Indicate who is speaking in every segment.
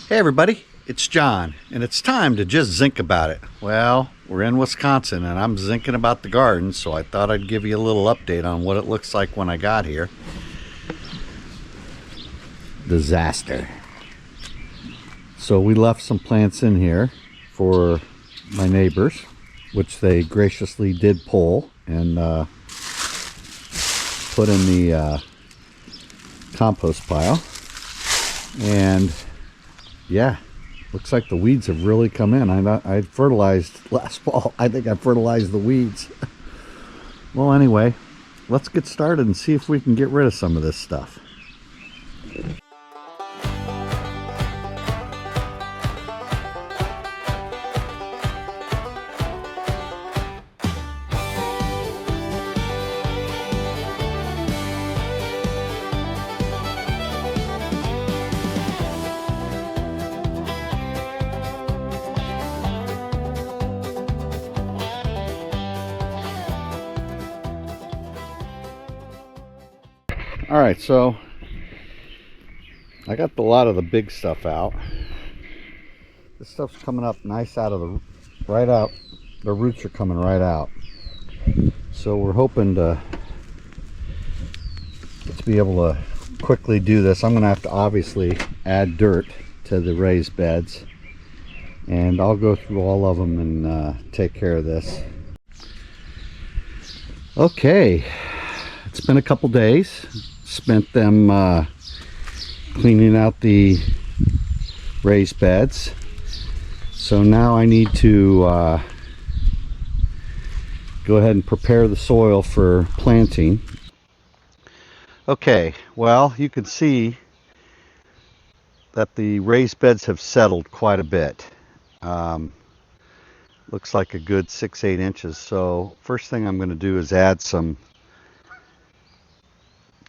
Speaker 1: Hey everybody, it's John, and it's time to just zink about it. Well, we're in Wisconsin, and I'm zinking about the garden, so I thought I'd give you a little update on what it looks like when I got here. Disaster. So we left some plants in here for my neighbors, which they graciously did pull and put in the compost pile. And yeah, looks like the weeds have really come in. I fertilized last fall. I think I fertilized the weeds. Well, anyway, let's get started and see if we can get rid of some of this stuff. All right, so I got a lot of the big stuff out. This stuff's coming up nice out of the right out. The roots are coming right out. So we're hoping to be able to quickly do this. I'm going to have to obviously add dirt to the raised beds, and I'll go through all of them and take care of this. Okay, it's been a couple days. Spent them cleaning out the raised beds. So now I need to go ahead and prepare the soil for planting. Okay, well, you can see that the raised beds have settled quite a bit. Looks like a good 6-8 inches. So first thing I'm going to do is add some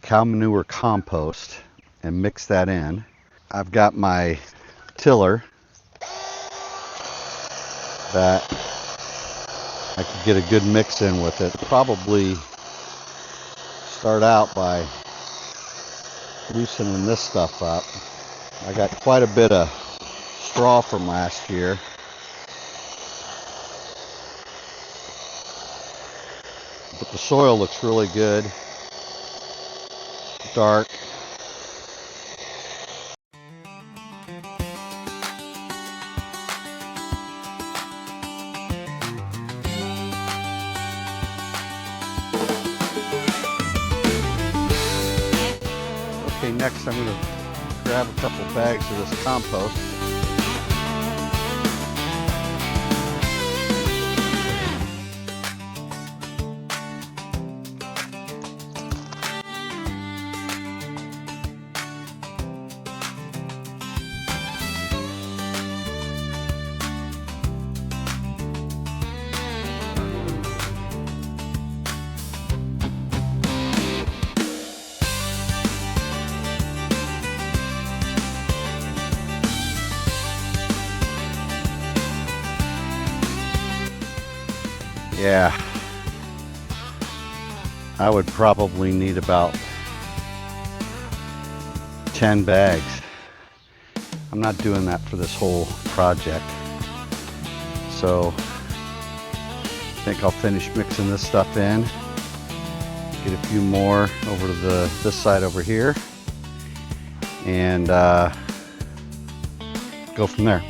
Speaker 1: cow manure compost and mix that in. I've got my tiller that I could get a good mix in with it. Probably start out by loosening this stuff up. I got quite a bit of straw from last year. But the soil looks really good. Dark. Okay, next I'm going to grab a couple bags of this compost. Yeah, I would probably need about 10 bags. I'm not doing that for this whole project. So I think I'll finish mixing this stuff in. Get a few more over to this side over here, and go from there.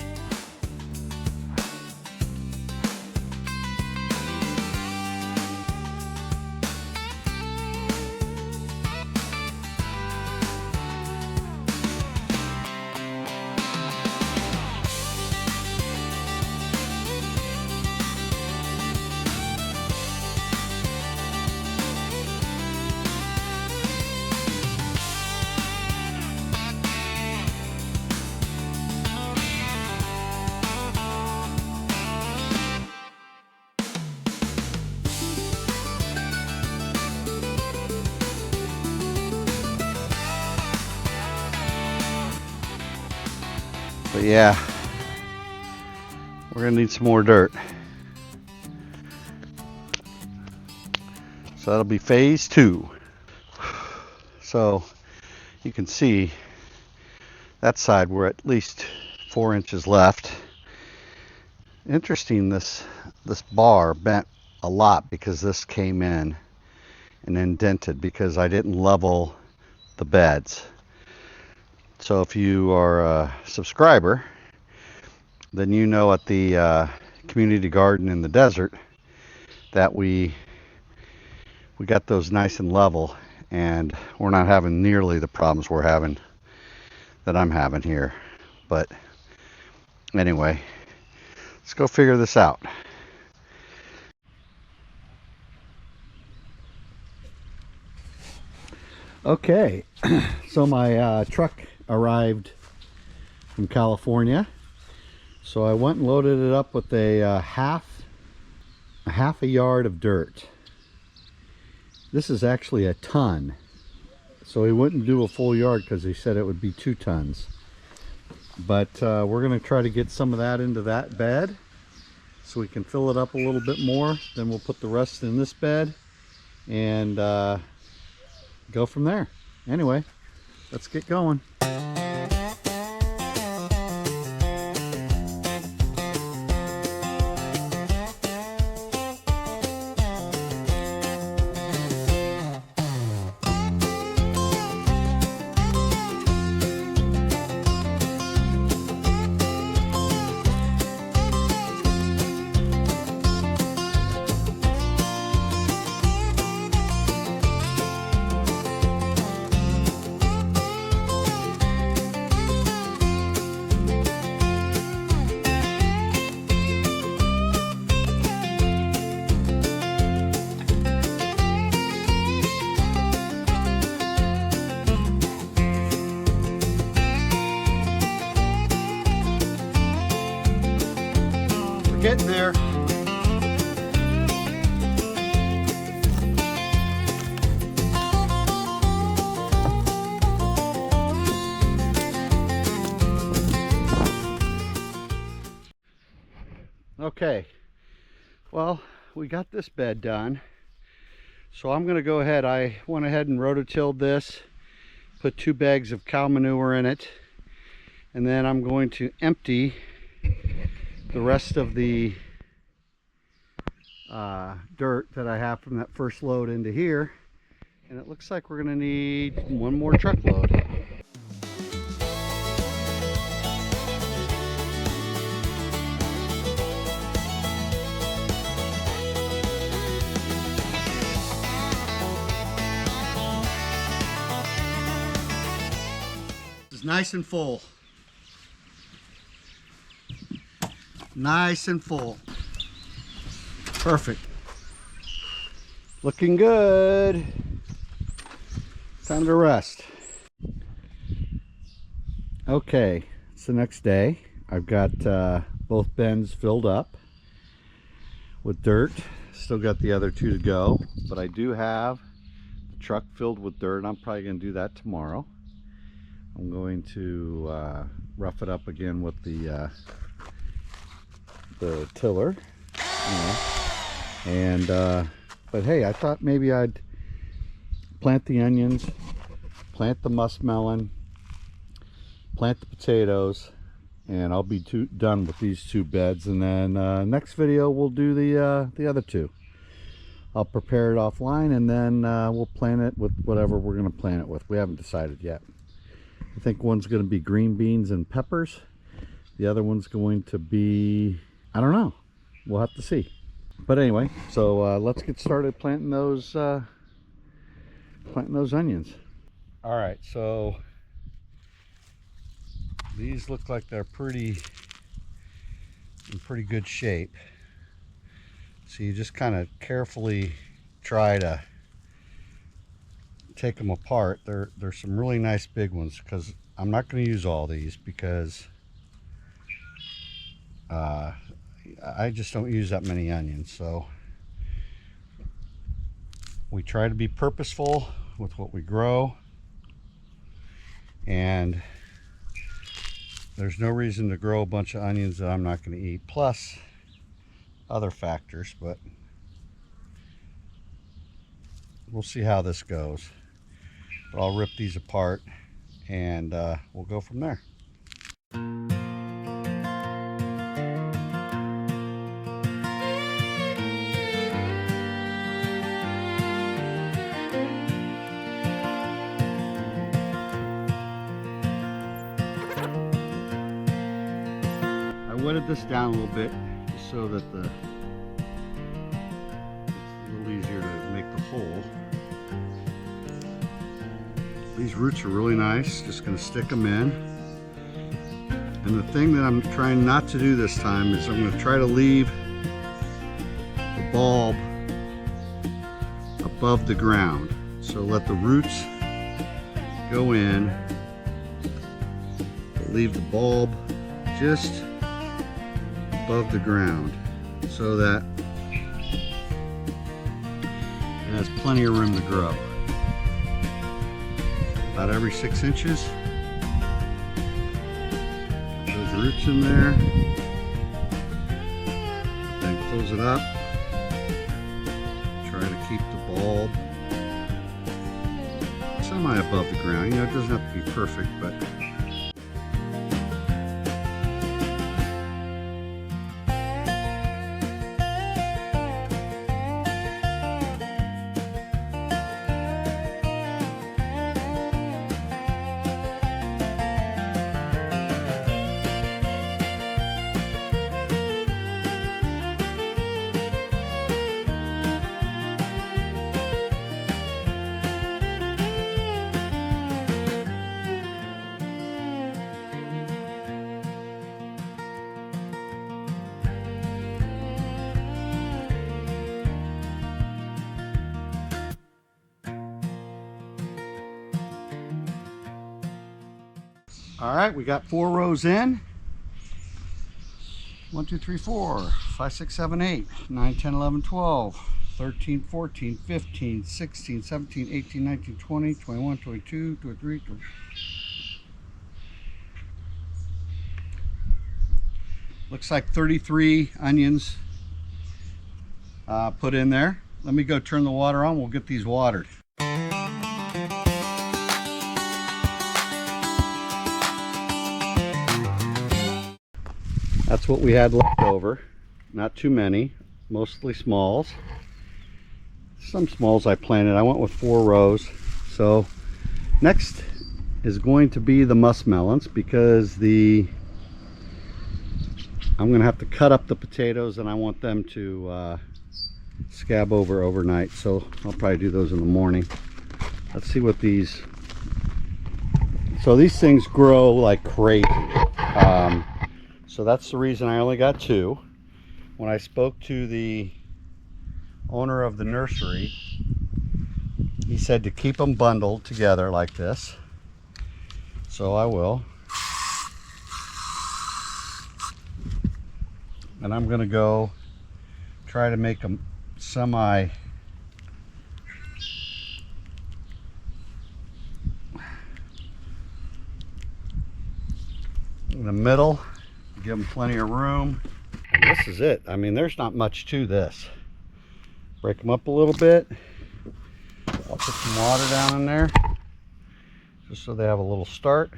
Speaker 1: But yeah, we're gonna need some more dirt. So that'll be phase 2. So you can see that side we're at least 4 inches left. Interesting, this bar bent a lot because this came in and indented because I didn't level the beds. So if you are a subscriber, then you know at the community garden in the desert that we got those nice and level, and we're not having nearly the problems that I'm having here. But anyway, let's go figure this out. Okay, so my truck arrived from California, so I went and loaded it up with a half a yard of dirt. This is actually a ton, so he wouldn't do a full yard because he said it would be 2 tons. But we're going to try to get some of that into that bed so we can fill it up a little bit more. Then we'll put the rest in this bed and go from there. Anyway, let's get going. Getting there. Okay, well, we got this bed done, so I'm going to go ahead. I went ahead and rototilled this, put 2 bags of cow manure in it, and then I'm going to empty the rest of the dirt that I have from that first load into here, and it looks like we're going to need 1 more truckload. This is nice and full. Nice and full. Perfect. Looking good. Time to rest. Okay, it's the next day. I've got both bins filled up with dirt. Still got the other 2 to go, but I do have the truck filled with dirt. I'm probably going to do that tomorrow. I'm going to rough it up again with the tiller, you know. And but hey, I thought maybe I'd plant the onions, plant the muskmelon, plant the potatoes, and I'll be done with these 2 beds. And then next video we'll do the other 2. I'll prepare it offline, and then we'll plant it with whatever we're going to plant it with. We haven't decided yet. I think one's going to be green beans and peppers. The other one's going to be, I don't know. We'll have to see. But anyway, so let's get started planting those onions. All right, so these look like they're in pretty good shape. So you just kind of carefully try to take them apart. There's some really nice big ones, because I'm not going to use all these because I just don't use that many onions. So we try to be purposeful with what we grow, and there's no reason to grow a bunch of onions that I'm not going to eat, plus other factors. But we'll see how this goes. But I'll rip these apart, and we'll go from there. wetted this down a little bit just so that it's a little easier to make the hole. These roots are really nice, just going to stick them in. And the thing that I'm trying not to do this time is I'm going to try to leave the bulb above the ground. So let the roots go in, but leave the bulb just above the ground so that it has plenty of room to grow. About every 6 inches. Get those roots in there. Then close it up. Try to keep the bulb semi above the ground. You know, it doesn't have to be perfect, but all right, we got 4 rows in. 1, 2, 3, 4, 5, 6, 7, 8, 9, 10, 11, 12, 13, 14, 15, 16, 17, 18, 19, 20, 21, 22, 23, 24. Looks like 33 onions put in there. Let me go turn the water on. We'll get these watered. That's what we had left over. Not too many, mostly smalls. Some smalls I planted. I went with 4 rows. So next is going to be the muskmelons, because I'm going to have to cut up the potatoes and I want them to scab over overnight. So I'll probably do those in the morning. Let's see what these... So these things grow like crazy. So that's the reason I only got 2. When I spoke to the owner of the nursery, he said to keep them bundled together like this. So I will. And I'm going to go try to make them semi in the middle. Give them plenty of room. And this is it. I mean, there's not much to this. Break them up a little bit. I'll put some water down in there just so they have a little start.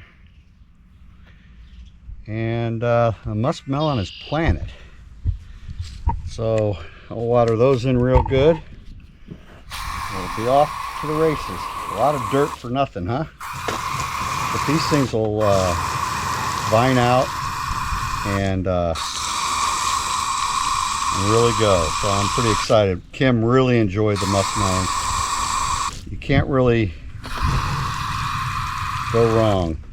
Speaker 1: And the muskmelon is planted. So I'll water those in real good. We'll be off to the races. A lot of dirt for nothing, huh? But these things will vine out and really go. So I'm pretty excited. Kim really enjoyed the muskmelons. You can't really go wrong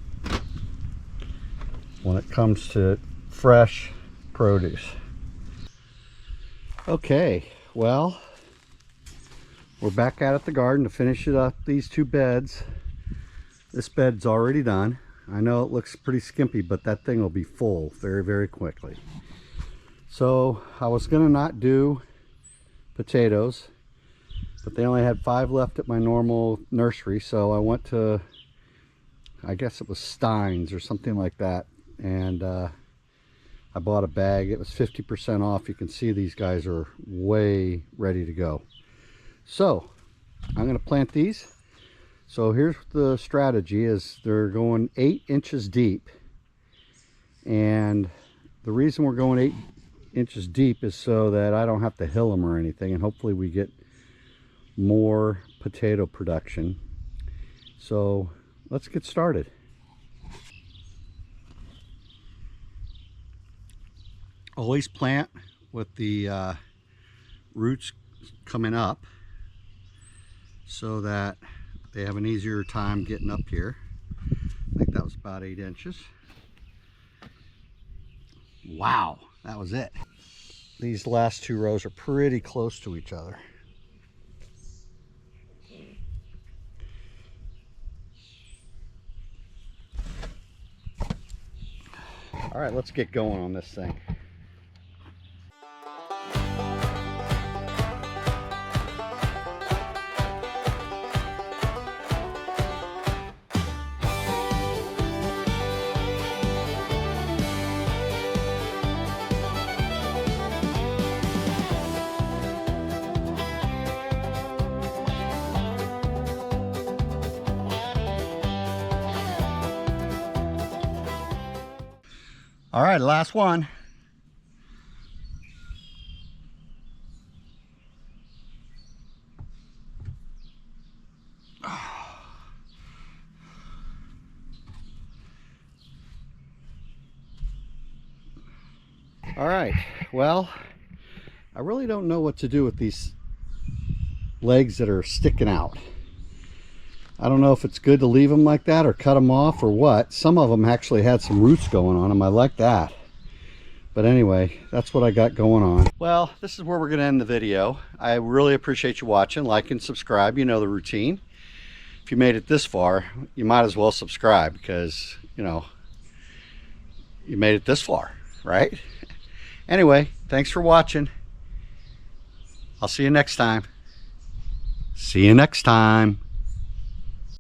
Speaker 1: when it comes to fresh produce. Okay, well, we're back out at the garden to finish it up. These 2 beds. This bed's already done. I know it looks pretty skimpy, but that thing will be full very, very quickly. So I was gonna not do potatoes, but they only had 5 left at my normal nursery, so I went to, I guess it was Stein's or something like that, and I bought a bag. It was 50% off. You can see these guys are way ready to go. So I'm gonna plant these. So here's the strategy: is they're going 8 inches deep, and the reason we're going 8 inches deep is so that I don't have to hill them or anything, and hopefully we get more potato production. So let's get started. always plant with the roots coming up so that they have an easier time getting up here. I think that was about 8 inches. Wow, that was it. These last 2 rows are pretty close to each other. All right, let's get going on this thing. All right, last one. All right, well, I really don't know what to do with these legs that are sticking out. I don't know if it's good to leave them like that or cut them off or what. Some of them actually had some roots going on them. I like that. But anyway, that's what I got going on. Well, this is where we're going to end the video. I really appreciate you watching. Like and subscribe. You know the routine. If you made it this far, you might as well subscribe because, you know, you made it this far, right? Anyway, thanks for watching. I'll see you next time. See you next time.